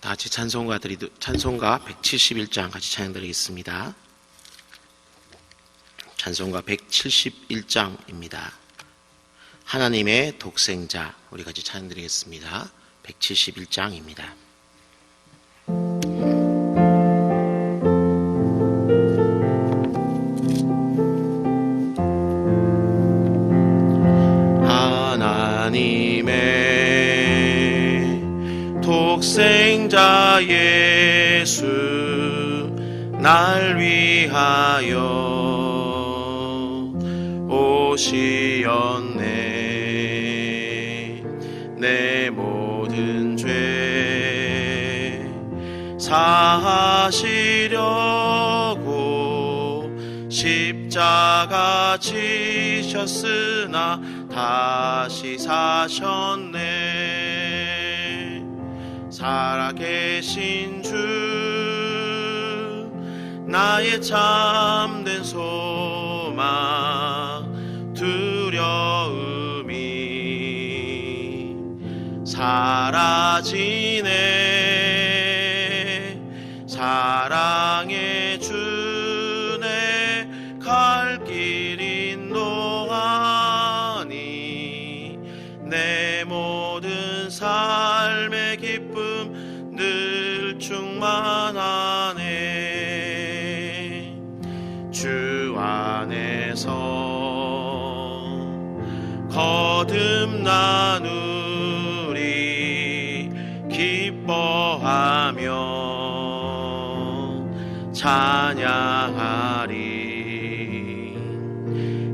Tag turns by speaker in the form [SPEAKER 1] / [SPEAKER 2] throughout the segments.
[SPEAKER 1] 다 같이 찬송가 171장 같이 찬양드리겠습니다. 찬송가 171장입니다. 하나님의 독생자, 우리 같이 찬양드리겠습니다. 171장입니다. 하나님의 독생자 예수 날 위하여 오시었네. 내 모든 죄 사하시려고 십자가 지셨으나 다시 사셨네. 살아계신 주 나의 참된 소망 두려움이 사라지네. 사랑의 주네 갈 길 인도하니 내 모든 삶의 기쁨 늘 충만하네. 주 안에서 거듭나누리 기뻐하며 찬양하리.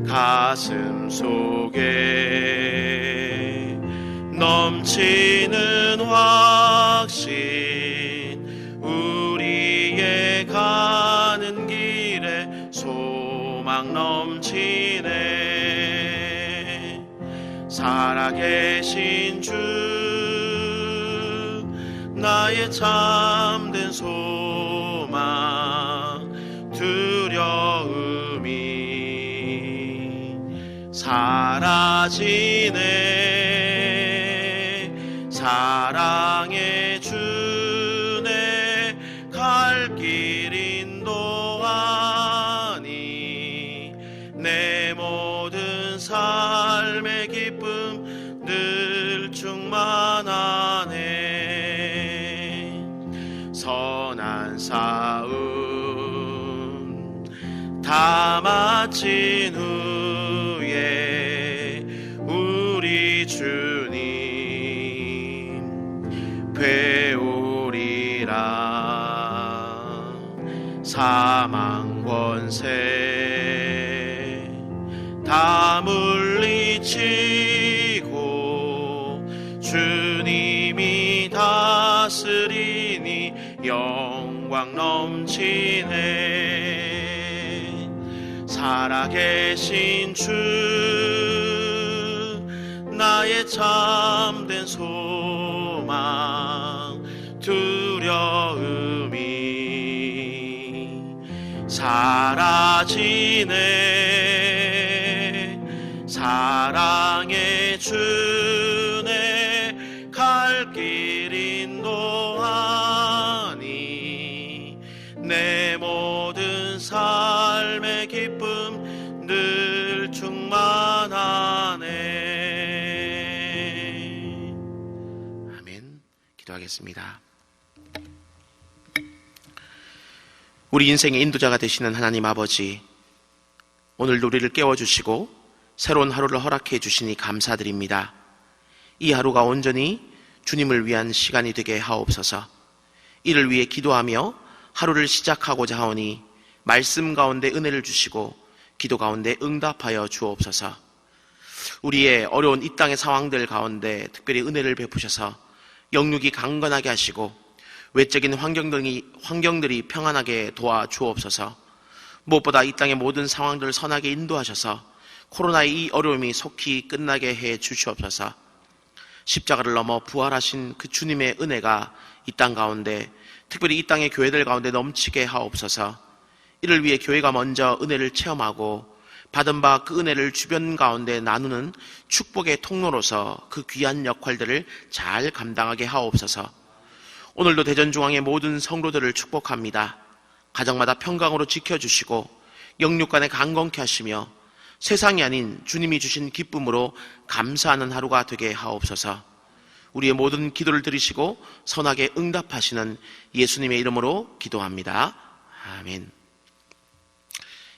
[SPEAKER 1] 가슴 속에 넘치는 확신 우리의 가는 길에 소망 넘치네. 살아계신 주 나의 참된 소망 두려움이 사라지네. 사랑의 주네 갈 길 인도하니 내 모든 삶의 기쁨 늘 충만하네. 선한 싸움 다 마친 후에 우리 주님 뵈오리라. 사망 권세 다 물리치고 주님이 다스리니 영광 넘치네. 살아계신 주 나의 참된 소망 두려움이 사라지네. 사랑의 주네 갈 길 인도하니 내 모든 삶의 기쁨 늘 충만하네. 아멘. 기도하겠습니다. 우리 인생의 인도자가 되시는 하나님 아버지, 오늘도 우리를 깨워주시고 새로운 하루를 허락해 주시니 감사드립니다. 이 하루가 온전히 주님을 위한 시간이 되게 하옵소서. 이를 위해 기도하며 하루를 시작하고자 하오니 말씀 가운데 은혜를 주시고 기도 가운데 응답하여 주옵소서. 우리의 어려운 이 땅의 상황들 가운데 특별히 은혜를 베푸셔서 영육이 강건하게 하시고 외적인 환경들이 평안하게 도와주옵소서. 무엇보다 이 땅의 모든 상황들을 선하게 인도하셔서 코로나의 이 어려움이 속히 끝나게 해 주시옵소서. 십자가를 넘어 부활하신 그 주님의 은혜가 이 땅 가운데, 특별히 이 땅의 교회들 가운데 넘치게 하옵소서. 이를 위해 교회가 먼저 은혜를 체험하고 받은 바 그 은혜를 주변 가운데 나누는 축복의 통로로서 그 귀한 역할들을 잘 감당하게 하옵소서. 오늘도 대전중앙의 모든 성도들을 축복합니다. 가정마다 평강으로 지켜주시고 영육간에 강건케 하시며 세상이 아닌 주님이 주신 기쁨으로 감사하는 하루가 되게 하옵소서. 우리의 모든 기도를 들으시고 선하게 응답하시는 예수님의 이름으로 기도합니다. 아멘.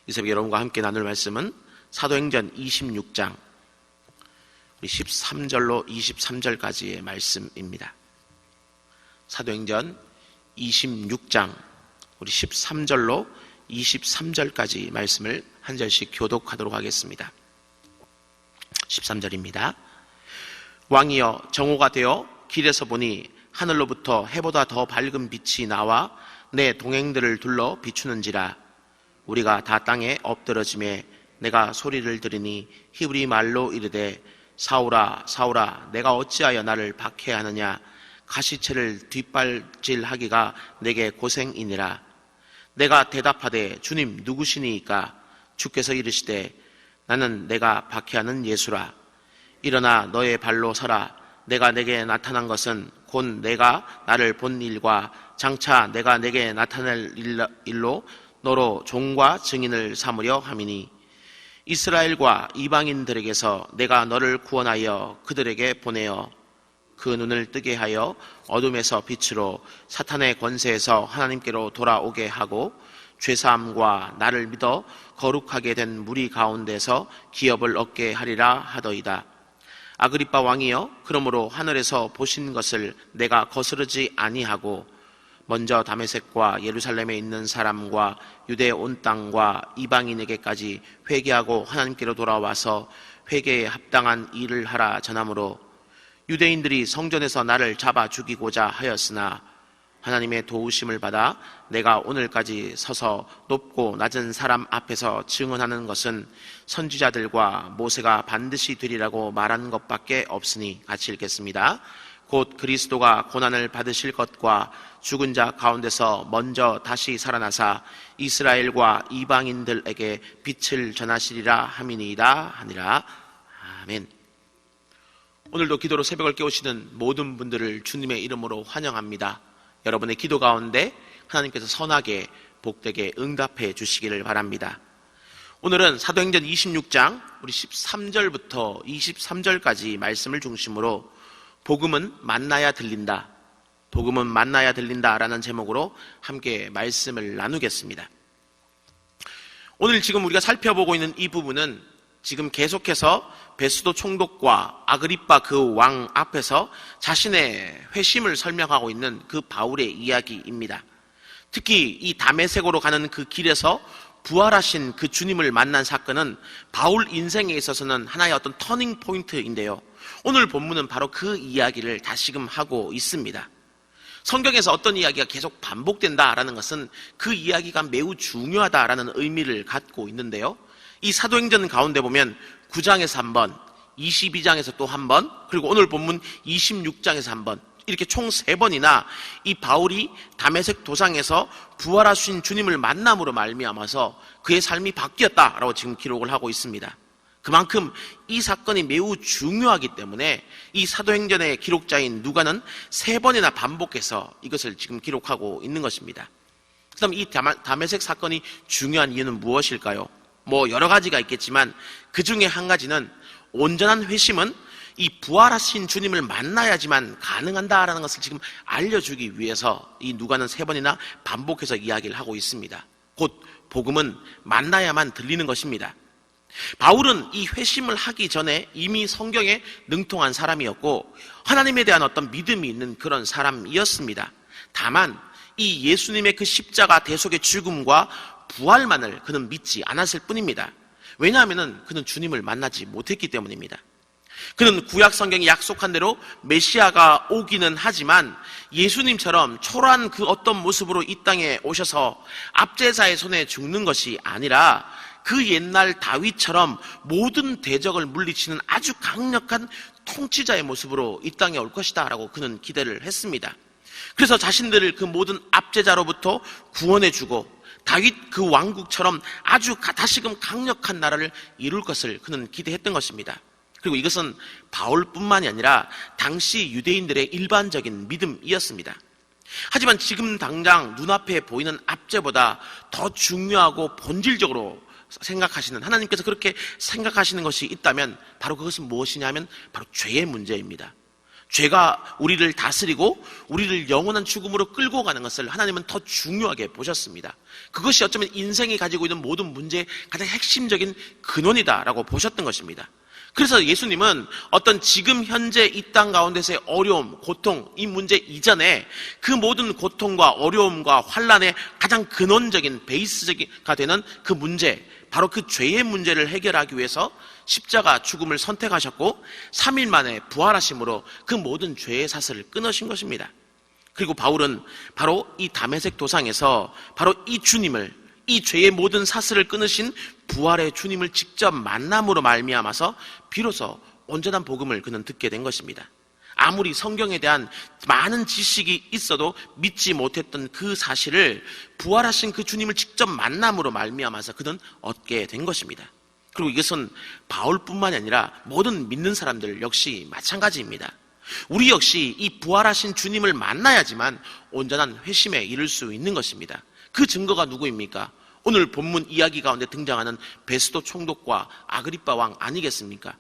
[SPEAKER 1] 이 새벽 여러분과 함께 나눌 말씀은 사도행전 26장 13절로 23절까지의 말씀입니다. 사도행전 26장 우리 13절로 23절까지 말씀을 한 절씩 교독하도록 하겠습니다. 13절입니다. 왕이여, 정오가 되어 길에서 보니 하늘로부터 해보다 더 밝은 빛이 나와 내 동행들을 둘러 비추는지라. 우리가 다 땅에 엎드러지매 내가 소리를 들으니 히브리 말로 이르되 사울아 사울아 내가 어찌하여 나를 박해하느냐. 가시체를 뒷발질하기가 내게 고생이니라. 내가 대답하되 주님 누구시니이까? 주께서 이르시되 나는 내가 박해하는 예수라. 일어나 너의 발로 서라. 내가 내게 나타난 것은 곧 내가 나를 본 일과 장차 내가 내게 나타낼 일로 너로 종과 증인을 삼으려 함이니 이스라엘과 이방인들에게서 내가 너를 구원하여 그들에게 보내어 그 눈을 뜨게 하여 어둠에서 빛으로 사탄의 권세에서 하나님께로 돌아오게 하고 죄사함과 나를 믿어 거룩하게 된 무리 가운데서 기업을 얻게 하리라 하더이다. 아그리빠 왕이여, 그러므로 하늘에서 보신 것을 내가 거스르지 아니하고 먼저 다메섹과 예루살렘에 있는 사람과 유대 온 땅과 이방인에게까지 회개하고 하나님께로 돌아와서 회개에 합당한 일을 하라 전하므로 유대인들이 성전에서 나를 잡아 죽이고자 하였으나 하나님의 도우심을 받아 내가 오늘까지 서서 높고 낮은 사람 앞에서 증언하는 것은 선지자들과 모세가 반드시 되리라고 말한 것밖에 없으니. 같이 읽겠습니다. 곧 그리스도가 고난을 받으실 것과 죽은 자 가운데서 먼저 다시 살아나사 이스라엘과 이방인들에게 빛을 전하시리라 함이니이다 하니라. 아멘. 오늘도 기도로 새벽을 깨우시는 모든 분들을 주님의 이름으로 환영합니다. 여러분의 기도 가운데 하나님께서 선하게 복되게 응답해 주시기를 바랍니다. 오늘은 사도행전 26장 우리 13절부터 23절까지 말씀을 중심으로 복음은 만나야 들린다, 복음은 만나야 들린다라는 제목으로 함께 말씀을 나누겠습니다. 오늘 지금 우리가 살펴보고 있는 이 부분은 지금 계속해서 베스도 총독과 아그리빠 그 왕 앞에서 자신의 회심을 설명하고 있는 그 바울의 이야기입니다. 특히 이 다메섹으로 가는 그 길에서 부활하신 그 주님을 만난 사건은 바울 인생에 있어서는 하나의 어떤 터닝 포인트인데요. 오늘 본문은 바로 그 이야기를 다시금 하고 있습니다. 성경에서 어떤 이야기가 계속 반복된다라는 것은 그 이야기가 매우 중요하다라는 의미를 갖고 있는데요. 이 사도행전 가운데 보면 9장에서 한 번, 22장에서 또 한 번, 그리고 오늘 본문 26장에서 한 번, 이렇게 총 3번이나 이 바울이 다메섹 도상에서 부활하신 주님을 만남으로 말미암아서 그의 삶이 바뀌었다라고 지금 기록을 하고 있습니다. 그만큼 이 사건이 매우 중요하기 때문에 이 사도행전의 기록자인 누가는 3번이나 반복해서 이것을 지금 기록하고 있는 것입니다. 그 다음 이 다메섹 사건이 중요한 이유는 무엇일까요? 여러 가지가 있겠지만 그 중에 한 가지는 온전한 회심은 이 부활하신 주님을 만나야지만 가능한다라는 것을 지금 알려주기 위해서 이 누가는 3번이나 반복해서 이야기를 하고 있습니다. 곧 복음은 만나야만 들리는 것입니다. 바울은 이 회심을 하기 전에 이미 성경에 능통한 사람이었고 하나님에 대한 어떤 믿음이 있는 그런 사람이었습니다. 다만 이 예수님의 그 십자가 대속의 죽음과 부활만을 그는 믿지 않았을 뿐입니다. 왜냐하면 그는 주님을 만나지 못했기 때문입니다. 그는 구약 성경이 약속한 대로 메시아가 오기는 하지만 예수님처럼 초라한 그 어떤 모습으로 이 땅에 오셔서 압제자의 손에 죽는 것이 아니라 그 옛날 다윗처럼 모든 대적을 물리치는 아주 강력한 통치자의 모습으로 이 땅에 올 것이다 라고 그는 기대를 했습니다. 그래서 자신들을 그 모든 압제자로부터 구원해주고 다윗 그 왕국처럼 아주 다시금 강력한 나라를 이룰 것을 그는 기대했던 것입니다. 그리고 이것은 바울뿐만이 아니라 당시 유대인들의 일반적인 믿음이었습니다. 하지만 지금 당장 눈앞에 보이는 압제보다 더 중요하고 본질적으로 생각하시는, 하나님께서 그렇게 생각하시는 것이 있다면 바로 그것은 무엇이냐 하면 바로 죄의 문제입니다. 죄가 우리를 다스리고 우리를 영원한 죽음으로 끌고 가는 것을 하나님은 더 중요하게 보셨습니다. 그것이 어쩌면 인생이 가지고 있는 모든 문제의 가장 핵심적인 근원이다라고 보셨던 것입니다. 그래서 예수님은 어떤 지금 현재 이 땅 가운데서의 어려움, 고통, 이 문제 이전에 그 모든 고통과 어려움과 환난의 가장 근원적인 베이스가 되는 그 문제, 바로 그 죄의 문제를 해결하기 위해서 십자가 죽음을 선택하셨고 3일 만에 부활하심으로 그 모든 죄의 사슬을 끊으신 것입니다. 그리고 바울은 바로 이 다메섹 도상에서 바로 이 주님을, 이 죄의 모든 사슬을 끊으신 부활의 주님을 직접 만남으로 말미암아서 비로소 온전한 복음을 그는 듣게 된 것입니다. 아무리 성경에 대한 많은 지식이 있어도 믿지 못했던 그 사실을 부활하신 그 주님을 직접 만남으로 말미암아서 그는 얻게 된 것입니다. 그리고 이것은 바울뿐만이 아니라 모든 믿는 사람들 역시 마찬가지입니다. 우리 역시 이 부활하신 주님을 만나야지만 온전한 회심에 이를 수 있는 것입니다. 그 증거가 누구입니까? 오늘 본문 이야기 가운데 등장하는 베스도 총독과 아그리빠 왕 아니겠습니까?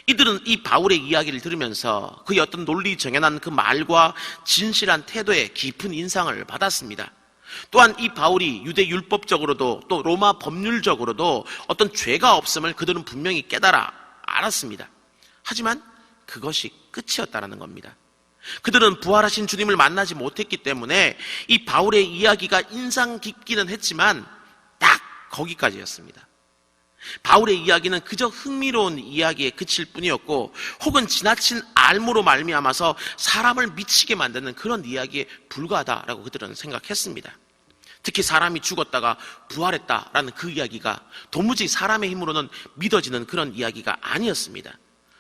[SPEAKER 1] 이들은 이 바울의 이야기를 들으면서 그의 어떤 논리 정연한 그 말과 진실한 태도에 깊은 인상을 받았습니다. 또한 이 바울이 유대 율법적으로도 또 로마 법률적으로도 어떤 죄가 없음을 그들은 분명히 깨달아 알았습니다. 하지만 그것이 끝이었다라는 겁니다. 그들은 부활하신 주님을 만나지 못했기 때문에 이 바울의 이야기가 인상 깊기는 했지만 딱 거기까지였습니다. 바울의 이야기는 그저 흥미로운 이야기에 그칠 뿐이었고, 혹은 지나친 알무로 말미암아서 사람을 미치게 만드는 그런 이야기에 불과하다라고 그들은 생각했습니다. 특히 사람이 죽었다가 부활했다라는 그 이야기가 도무지 사람의 힘으로는 믿어지는 그런 이야기가 아니었습니다.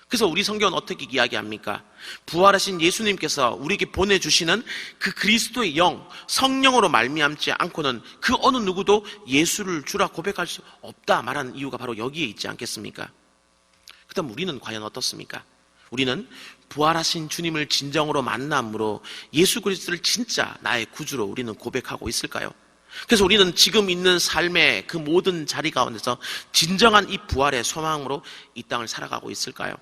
[SPEAKER 1] 그래서 우리 성경은 어떻게 이야기합니까? 부활하신 예수님께서 우리에게 보내주시는 그 그리스도의 영, 성령으로 말미암지 않고는 그 어느 누구도 예수를 주라 고백할 수 없다 말하는 이유가 바로 여기에 있지 않겠습니까? 그다음 우리는 과연 어떻습니까? 우리는 부활하신 주님을 진정으로 만남으로 예수 그리스도를 진짜 나의 구주로 우리는 고백하고 있을까요? 그래서 우리는 지금 있는 삶의 그 모든 자리 가운데서 진정한 이 부활의 소망으로 이 땅을 살아가고 있을까요?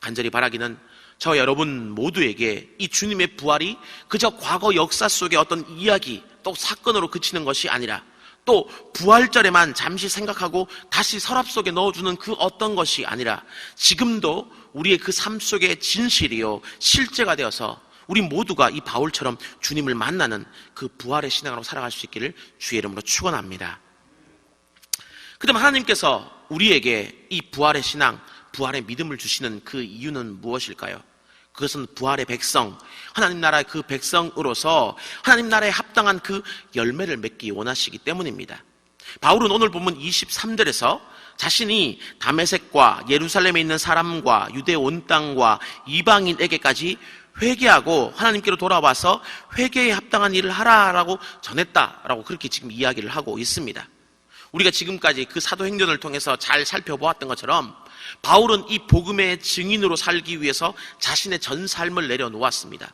[SPEAKER 1] 간절히 바라기는 저와 여러분 모두에게 이 주님의 부활이 그저 과거 역사 속의 어떤 이야기 또 사건으로 그치는 것이 아니라, 또 부활절에만 잠시 생각하고 다시 서랍 속에 넣어주는 그 어떤 것이 아니라 지금도 우리의 그 삶 속의 진실이요 실제가 되어서 우리 모두가 이 바울처럼 주님을 만나는 그 부활의 신앙으로 살아갈 수 있기를 주의 이름으로 축원합니다. 그다음 하나님께서 우리에게 이 부활의 신앙, 부활의 믿음을 주시는 그 이유는 무엇일까요? 그것은 부활의 백성, 하나님 나라의 그 백성으로서 하나님 나라에 합당한 그 열매를 맺기 원하시기 때문입니다. 바울은 오늘 본문 23절에서 자신이 다메섹과 예루살렘에 있는 사람과 유대 온 땅과 이방인에게까지 회개하고 하나님께로 돌아와서 회개에 합당한 일을 하라라고 전했다라고 그렇게 지금 이야기를 하고 있습니다. 우리가 지금까지 그 사도행전을 통해서 잘 살펴보았던 것처럼 바울은 이 복음의 증인으로 살기 위해서 자신의 전 삶을 내려놓았습니다.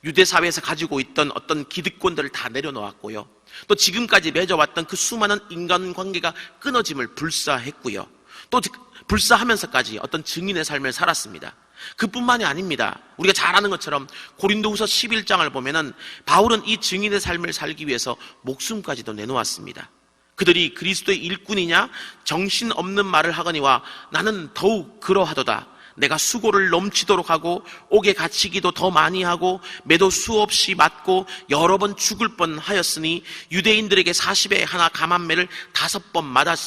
[SPEAKER 1] 유대 사회에서 가지고 있던 어떤 기득권들을 다 내려놓았고요. 또 지금까지 맺어왔던 그 수많은 인간관계가 끊어짐을 불사했고요. 또 불사하면서까지 어떤 증인의 삶을 살았습니다. 그뿐만이 아닙니다. 우리가 잘 아는 것처럼 고린도후서 11장을 보면은 바울은 이 증인의 삶을 살기 위해서 목숨까지도 내놓았습니다. 그들이 그리스도의 일꾼이냐 정신없는 말을 하거니와 나는 더욱 그러하도다. 내가 수고를 넘치도록 하고 옥에 갇히기도 더 많이 하고 매도 수없이 맞고 여러 번 죽을 뻔하였으니 유대인들에게 40에 하나 감한매를 5번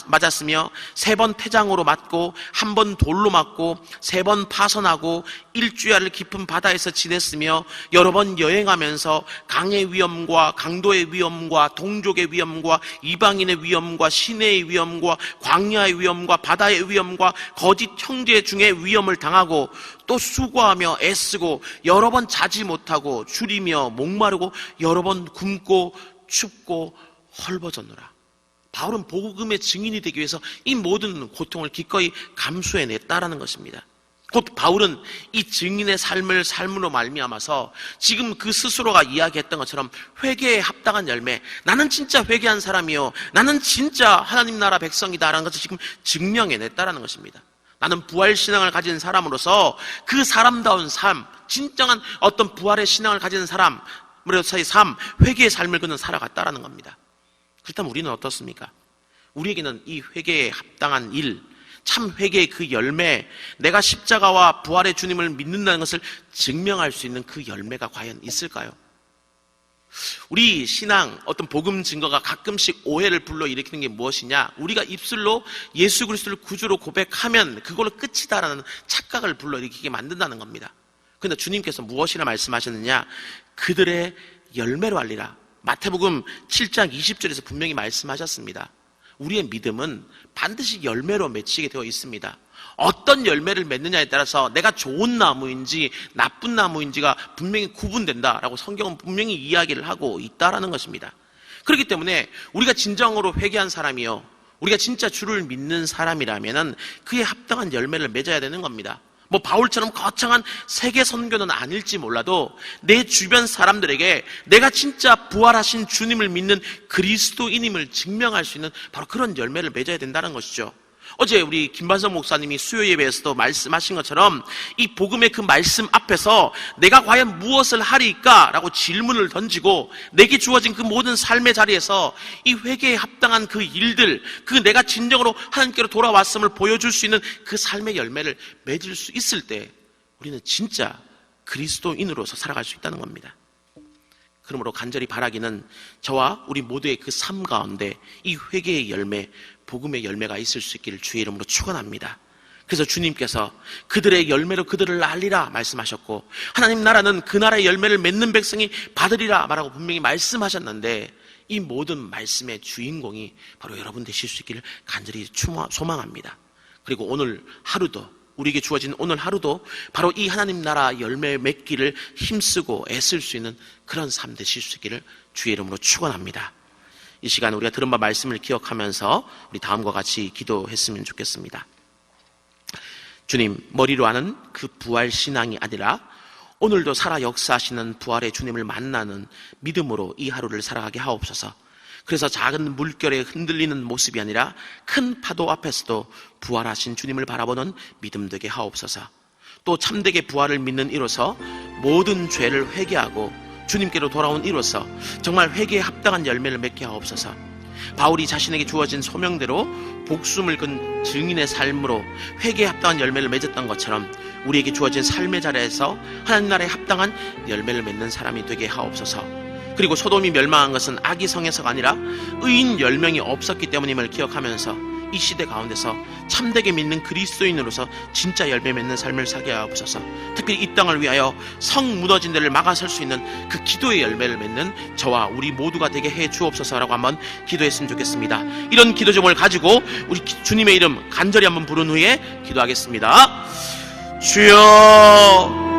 [SPEAKER 1] 맞았으며 3번 태장으로 맞고 1번 돌로 맞고 3번 파선하고 일주야를 깊은 바다에서 지냈으며 여러 번 여행하면서 강의 위험과 강도의 위험과 동족의 위험과 이방인의 위험과 시내의 위험과 광야의 위험과 바다의 위험과 거짓 형제 중에 위험을 당하고 또 수고하며 애쓰고 여러 번 자지 못하고 줄이며 목마르고 여러 번 굶고 춥고 헐벗었노라. 바울은 복음의 증인이 되기 위해서 이 모든 고통을 기꺼이 감수해냈다라는 것입니다. 곧 바울은 이 증인의 삶을 삶으로 말미암아서 지금 그 스스로가 이야기했던 것처럼 회개에 합당한 열매, 나는 진짜 회개한 사람이요, 나는 진짜 하나님 나라 백성이다라는 것을 지금 증명해냈다라는 것입니다. 나는 부활 신앙을 가진 사람으로서 그 사람다운 삶, 진정한 어떤 부활의 신앙을 가진 사람으로서의 삶, 회개의 삶을 그는 살아갔다라는 겁니다. 그렇다면 우리는 어떻습니까? 우리에게는 이 회개에 합당한 일, 참 회개의 그 열매, 내가 십자가와 부활의 주님을 믿는다는 것을 증명할 수 있는 그 열매가 과연 있을까요? 우리 신앙, 어떤 복음 증거가 가끔씩 오해를 불러일으키는 게 무엇이냐? 우리가 입술로 예수 그리스도를 구주로 고백하면 그걸로 끝이다라는 착각을 불러일으키게 만든다는 겁니다. 그런데 주님께서 무엇이라 말씀하셨느냐? 그들의 열매로 알리라. 마태복음 7장 20절에서 분명히 말씀하셨습니다. 우리의 믿음은 반드시 열매로 맺히게 되어 있습니다. 어떤 열매를 맺느냐에 따라서 내가 좋은 나무인지 나쁜 나무인지가 분명히 구분된다라고 성경은 분명히 이야기를 하고 있다라는 것입니다. 그렇기 때문에 우리가 진정으로 회개한 사람이요, 우리가 진짜 주를 믿는 사람이라면은 그에 합당한 열매를 맺어야 되는 겁니다. 뭐 바울처럼 거창한 세계 선교는 아닐지 몰라도 내 주변 사람들에게 내가 진짜 부활하신 주님을 믿는 그리스도인임을 증명할 수 있는 바로 그런 열매를 맺어야 된다는 것이죠. 어제 우리 김반석 목사님이 수요 예배에서도 말씀하신 것처럼 이 복음의 그 말씀 앞에서 내가 과연 무엇을 하리까? 라고 질문을 던지고 내게 주어진 그 모든 삶의 자리에서 이 회개에 합당한 그 일들, 그 내가 진정으로 하나님께로 돌아왔음을 보여줄 수 있는 그 삶의 열매를 맺을 수 있을 때 우리는 진짜 그리스도인으로서 살아갈 수 있다는 겁니다. 그러므로 간절히 바라기는 저와 우리 모두의 그 삶 가운데 이 회개의 열매, 복음의 열매가 있을 수 있기를 주의 이름으로 축원합니다. 그래서 주님께서 그들의 열매로 그들을 알리라 말씀하셨고, 하나님 나라는 그 나라의 열매를 맺는 백성이 받으리라 말하고 분명히 말씀하셨는데, 이 모든 말씀의 주인공이 바로 여러분 되실 수 있기를 간절히 소망합니다. 그리고 오늘 하루도, 우리에게 주어진 오늘 하루도 바로 이 하나님 나라 열매 맺기를 힘쓰고 애쓸 수 있는 그런 삶 되실 수 있기를 주의 이름으로 축원합니다. 이 시간 우리가 들은 바 말씀을 기억하면서 우리 다음과 같이 기도했으면 좋겠습니다. 주님, 머리로 하는 그 부활 신앙이 아니라 오늘도 살아 역사하시는 부활의 주님을 만나는 믿음으로 이 하루를 살아가게 하옵소서. 그래서 작은 물결에 흔들리는 모습이 아니라 큰 파도 앞에서도 부활하신 주님을 바라보는 믿음 되게 하옵소서. 또 참되게 부활을 믿는 이로써 모든 죄를 회개하고 주님께로 돌아온 이로써 정말 회개에 합당한 열매를 맺게 하옵소서. 바울이 자신에게 주어진 소명대로 복숨을 건 증인의 삶으로 회개에 합당한 열매를 맺었던 것처럼 우리에게 주어진 삶의 자리에서 하나님 나라에 합당한 열매를 맺는 사람이 되게 하옵소서. 그리고 소돔이 멸망한 것은 악이 성해서가 아니라 의인 10명이 없었기 때문임을 기억하면서 이 시대 가운데서 참되게 믿는 그리스도인으로서 진짜 열매 맺는 삶을 살게 하옵소서. 특히 이 땅을 위하여 성 무너진 데를 막아설 수 있는 그 기도의 열매를 맺는 저와 우리 모두가 되게 해 주옵소서라고 한번 기도했으면 좋겠습니다. 이런 기도 제목을 가지고 우리 주님의 이름 간절히 한번 부른 후에 기도하겠습니다. 주여,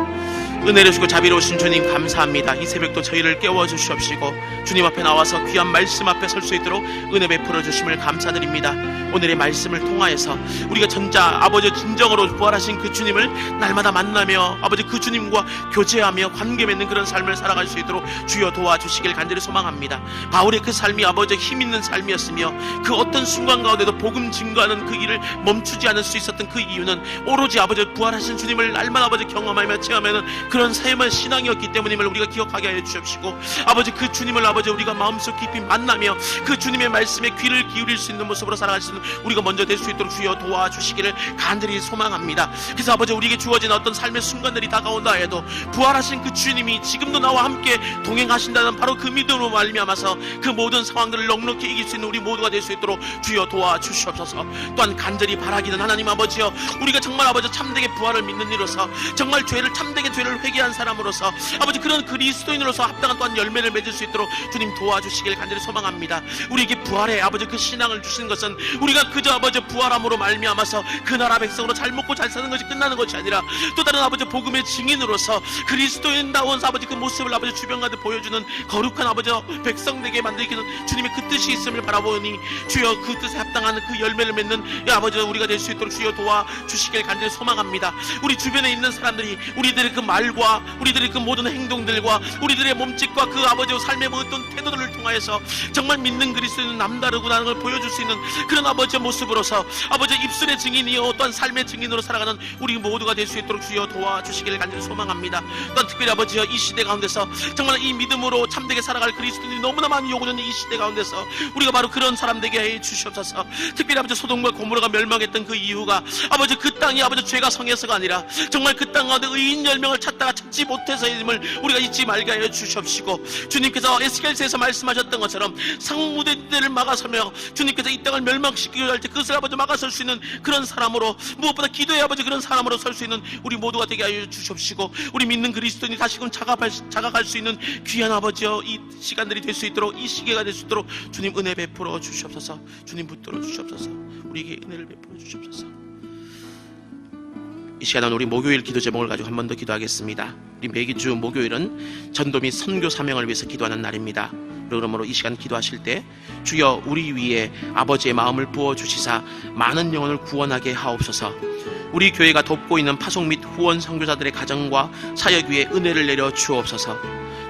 [SPEAKER 1] 은혜를 주고 자비로우신 주님 감사합니다. 이 새벽도 저희를 깨워주시옵시고 주님 앞에 나와서 귀한 말씀 앞에 설 수 있도록 은혜 베풀어 주심을 감사드립니다. 오늘의 말씀을 통하여서 우리가 전자 아버지 진정으로 부활하신 그 주님을 날마다 만나며 아버지 그 주님과 교제하며 관계 맺는 그런 삶을 살아갈 수 있도록 주여 도와주시길 간절히 소망합니다. 바울의 그 삶이 아버지 힘있는 삶이었으며 그 어떤 순간 가운데도 복음 증거하는 그 일을 멈추지 않을 수 있었던 그 이유는 오로지 아버지 부활하신 주님을 날마다 아버지 경험하며 체험하는 그런 삶의 신앙이었기 때문임을 우리가 기억하게 하여 주옵시고 아버지 그 주님을 아버지 우리가 마음속 깊이 만나며 그 주님의 말씀에 귀를 기울일 수 있는 모습으로 살아갈 수 있는 우리가 먼저 될 수 있도록 주여 도와주시기를 간절히 소망합니다. 그래서 아버지 우리에게 주어진 어떤 삶의 순간들이 다가온다 해도 부활하신 그 주님이 지금도 나와 함께 동행하신다는 바로 그 믿음으로 말미암아서 그 모든 상황들을 넉넉히 이길 수 있는 우리 모두가 될 수 있도록 주여 도와주시옵소서. 또한 간절히 바라기는 하나님 아버지여, 우리가 정말 아버지 참되게 부활을 믿는 이로서 정말 참되게 죄를 회개한 사람으로서 아버지 그런 그리스도인으로서 합당한 또한 열매를 맺을 수 있도록 주님 도와주시길 간절히 소망합니다. 우리에게 부활의 아버지 그 신앙을 주시는 것은 우리가 그저 아버지 부활함으로 말미암아서 그 나라 백성으로 잘 먹고 잘 사는 것이 끝나는 것이 아니라 또 다른 아버지 복음의 증인으로서 그리스도인다운 아버지 그 모습을 아버지 주변가운데 보여주는 거룩한 아버지 백성되게 만들기는 주님의 그 뜻이 있음을 바라보니 주여 그 뜻에 합당한 그 열매를 맺는 아버지 우리가 될 수 있도록 주여 도와주시길 간절히 소망합니다. 우리 주변에 있는 사람들이 우리들의 그 말과 우리들의 그 모든 행동들과 우리들의 몸짓과 그 아버지 삶의 어떤 태도들을 통하여서 정말 믿는 그리스도인은 남다르구나 하는 걸 보여줄 수 있는 그런 아버지의 모습으로서 아버지 입술의 증인이요 또한 삶의 증인으로 살아가는 우리 모두가 될 수 있도록 주여 도와주시기를 간절히 소망합니다. 또한 특별히 아버지여 이 시대 가운데서 정말 이 믿음으로 참되게 살아갈 그리스도인이 너무나 많이 요구되는 이 시대 가운데서 우리가 바로 그런 사람 되게 해 주시옵소서. 특별히 아버지 소돔과 고모라가 멸망했던 그 이유가 아버지 그 땅이 아버지 죄가 성해서가 아니라 정말 그 땅 가운데 의인 10명을 찾다가 찾지 못해서임을 우리가 잊지 말게 하여 주시옵시고 주님께서 에스겔서에서 말씀하셨던 것처럼 상무대들을 막아서며 주님께서 이 땅을 멸망시키려 할 때 그것을 아버지 막아설 수 있는 그런 사람으로 무엇보다 기도의 아버지 그런 사람으로 설 수 있는 우리 모두가 되게 하여 주시옵시고 우리 믿는 그리스도인이 다시금 자각할 수 있는 귀한 아버지여 이 시간들이 될 수 있도록 이 시계가 될 수 있도록 주님 은혜 베풀어 주시옵소서. 주님 붙들어 주시옵소서. 우리에게 은혜를 베풀어 주시옵소서. 이 시간은 우리 목요일 기도 제목을 가지고 한 번 더 기도하겠습니다. 우리 매기주 목요일은 전도 및 선교 사명을 위해서 기도하는 날입니다. 그러므로 이 시간 기도하실 때 주여 우리 위에 아버지의 마음을 부어주시사 많은 영혼을 구원하게 하옵소서. 우리 교회가 돕고 있는 파송 및 후원 선교사들의 가정과 사역 위에 은혜를 내려 주옵소서.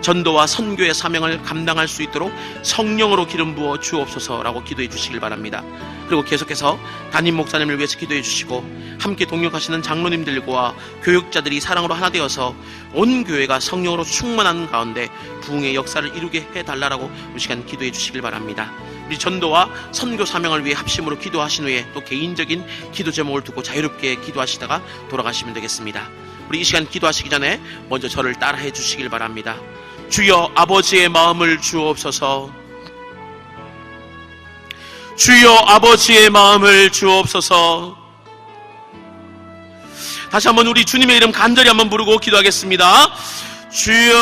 [SPEAKER 1] 전도와 선교의 사명을 감당할 수 있도록 성령으로 기름 부어 주옵소서라고 기도해 주시길 바랍니다. 그리고 계속해서 담임 목사님을 위해서 기도해 주시고 함께 동역하시는 장로님들과 교육자들이 사랑으로 하나 되어서 온 교회가 성령으로 충만한 가운데 부흥의 역사를 이루게 해달라고 이 시간 기도해 주시길 바랍니다. 우리 전도와 선교 사명을 위해 합심으로 기도하신 후에 또 개인적인 기도 제목을 두고 자유롭게 기도하시다가 돌아가시면 되겠습니다. 우리 이 시간 기도하시기 전에 먼저 저를 따라해 주시길 바랍니다. 주여 아버지의 마음을 주옵소서. 주여 아버지의 마음을 주옵소서. 다시 한번 우리 주님의 이름 간절히 한번 부르고 기도하겠습니다. 주여